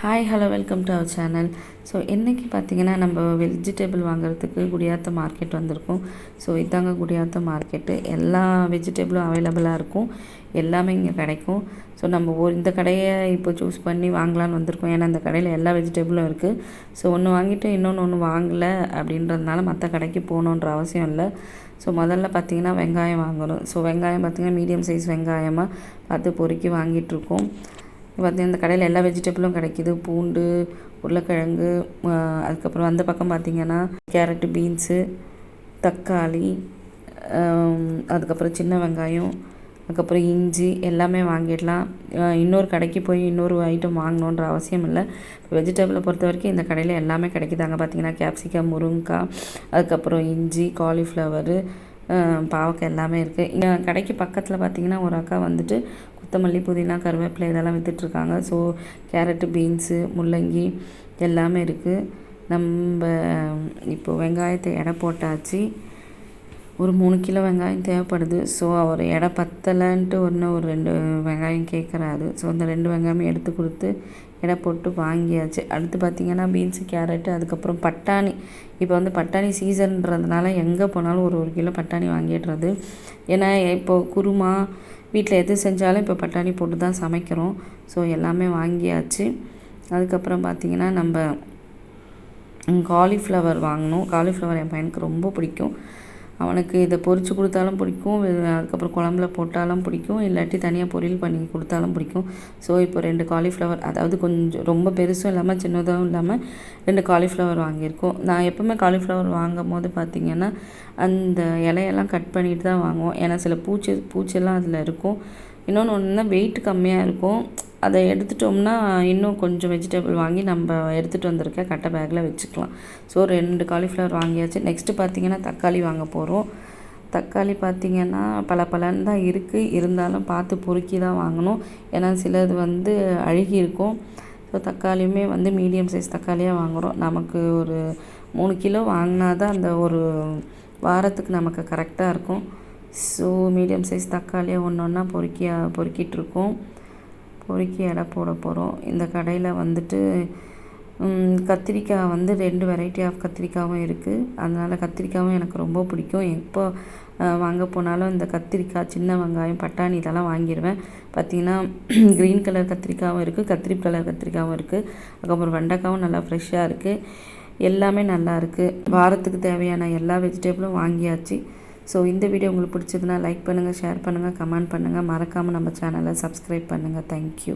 Hi hello welcome to our channel. So இன்றைக்கி பார்த்திங்கன்னா நம்ம வெஜிடபிள் வாங்குறதுக்கு குடியாத்த மார்க்கெட் வந்திருக்கோம். ஸோ இதாங்க குடியாத்த மார்க்கெட்டு. எல்லா வெஜிடபிளும் அவைலபிளாக இருக்கும், எல்லாமே இங்கே கிடைக்கும். ஸோ நம்ம இந்த கடையை இப்போ சூஸ் பண்ணி வாங்கலான்னு வந்திருக்கோம். ஏன்னா இந்த கடையில் எல்லா வெஜிடபிளும் இருக்குது. ஸோ ஒன்று வாங்கிட்டு ஒன்று வாங்கலை அப்படின்றதுனால மற்ற கடைக்கு போகணுன்ற அவசியம் இல்லை. ஸோ முதல்ல பார்த்திங்கன்னா வெங்காயம் வாங்கணும். ஸோ வெங்காயம் பார்த்திங்கன்னா மீடியம் சைஸ் வெங்காயமாக பார்த்து பொறுக்கி வாங்கிட்டுருக்கோம். பார்த்திங்கன்னா இந்த கடையில் எல்லா வெஜிடபிளும் கிடைக்கிது. பூண்டு, உருளைக்கிழங்கு, அதுக்கப்புறம் அந்த பக்கம் பார்த்திங்கன்னா கேரட்டு, பீன்ஸு, தக்காளி, அதுக்கப்புறம் சின்ன வெங்காயம், அதுக்கப்புறம் இஞ்சி எல்லாமே வாங்கிடலாம். இன்னொரு கடைக்கு போய் இன்னொரு ஐட்டம் வாங்கணுன்ற அவசியம் இல்லை. வெஜிடபிளை பொறுத்த வரைக்கும் இந்த கடையில் எல்லாமே கிடைக்கிது. அங்கே பார்த்திங்கன்னா கேப்சிகம், முருங்கைக்காய், அதுக்கப்புறம் இஞ்சி, காலிஃப்ளவரு, பாவக்காய் எல்லாமே இருக்குது. இங்கே கடைக்கு பக்கத்தில் பார்த்திங்கன்னா ஒரு அக்கா வந்துட்டு கொத்தமல்லி, புதினா, கருவேப்பிலை இதெல்லாம் விற்றுட்ருக்காங்க. ஸோ கேரட்டு, பீன்ஸு, முள்ளங்கி எல்லாமே இருக்குது. நம்ம இப்போ வெங்காயத்தை எடை போட்டாச்சு. ஒரு 3 கிலோ வெங்காயம் தேவைப்படுது. ஸோ அவர் எடை பத்தலைன்ட்டு ஒரு 2 வெங்காயம் கேட்குறாரு. ஸோ அந்த 2 வெங்காயம் எடுத்து கொடுத்து எடை போட்டு வாங்கியாச்சு. அடுத்து பார்த்திங்கன்னா பீன்ஸு, கேரட்டு, அதுக்கப்புறம் பட்டாணி. இப்போ பட்டாணி சீசன்றதுனால எங்கே போனாலும் ஒரு கிலோ பட்டாணி வாங்கிடுறது. ஏன்னா இப்போது குருமா வீட்டில் எது செஞ்சாலும் இப்போ பட்டாணி போட்டு தான் சமைக்கிறோம். ஸோ எல்லாமே வாங்கியாச்சு. அதுக்கப்புறம் பார்த்திங்கன்னா நம்ம காலிஃப்ளவர் வாங்கினோம். காலிஃப்ளவர் என் பையனுக்கு ரொம்ப பிடிக்கும். அவனுக்கு இதை பொரித்து கொடுத்தாலும் பிடிக்கும், அதுக்கப்புறம் குழம்புல போட்டாலும் பிடிக்கும், இல்லாட்டி தனியாக பொரியல் பண்ணி கொடுத்தாலும் பிடிக்கும். ஸோ இப்போ 2 காலிஃப்ளவர், அதாவது கொஞ்சம் ரொம்ப பெருசும் இல்லாமல் சின்னதாகவும் இல்லாமல் 2 காலிஃப்ளவர் வாங்கியிருக்கோம். நான் எப்போவுமே காலிஃப்ளவர் வாங்கும் போது பார்த்திங்கன்னா அந்த இலையெல்லாம் கட் பண்ணிட்டு தான் வாங்குவோம். ஏன்னா சில பூச்செல்லாம் அதில் இருக்கும். இன்னொன்று வெயிட் கம்மியாக இருக்கும். அதை எடுத்துட்டோம்னா இன்னும் கொஞ்சம் வெஜிடபிள் வாங்கி நம்ம எடுத்துகிட்டு வந்திருக்க கட்டை பேக்கில் வச்சுக்கலாம். ஸோ 2 காலிஃப்ளவர் வாங்கியாச்சு. நெக்ஸ்ட்டு பார்த்திங்கன்னா தக்காளி வாங்க போகிறோம். தக்காளி பார்த்திங்கன்னா பலன்னு தான் இருக்குது, இருந்தாலும் பார்த்து பொறுக்கி தான் வாங்கணும். ஏன்னா சிலது அழுகி இருக்கும். ஸோ தக்காளியுமே மீடியம் சைஸ் தக்காளியாக வாங்குகிறோம். நமக்கு ஒரு 3 கிலோ வாங்கினா தான் அந்த ஒரு வாரத்துக்கு நமக்கு கரெக்டாக இருக்கும். ஸோ மீடியம் சைஸ் தக்காளியாக ஒன்றா பொறுக்கிட்டுருக்கோம். பொறுக்கி எடை போட போகிறோம். இந்த கடையில் கத்திரிக்காய் 2 வெரைட்டி ஆஃப் கத்திரிக்காயும் இருக்குது. அதனால் கத்திரிக்காயும் எனக்கு ரொம்ப பிடிக்கும். எப்போ வாங்க போனாலும் இந்த கத்திரிக்காய், சின்ன வெங்காயம், பட்டாணி இதெல்லாம் வாங்கிடுவேன். பார்த்திங்கன்னா க்ரீன் கலர் கத்திரிக்காயும் இருக்குது, கத்திரி கலர் கத்திரிக்காயும் இருக்குது. அதுக்கப்புறம் வெண்டைக்காயும் நல்லா ஃப்ரெஷ்ஷாக இருக்குது. எல்லாமே நல்லா இருக்குது. வாரத்துக்கு தேவையான எல்லா வெஜிடபிளும் வாங்கியாச்சு. ஸோ இந்த வீடியோ உங்களுக்கு பிடிச்சதுன்னா லைக் பண்ணுங்கள், ஷேர் பண்ணுங்கள், கமெண்ட் பண்ணுங்கள். மறக்காமல் நம்ம சேனலை சப்ஸ்கிரைப் பண்ணுங்கள். தேங்க்யூ.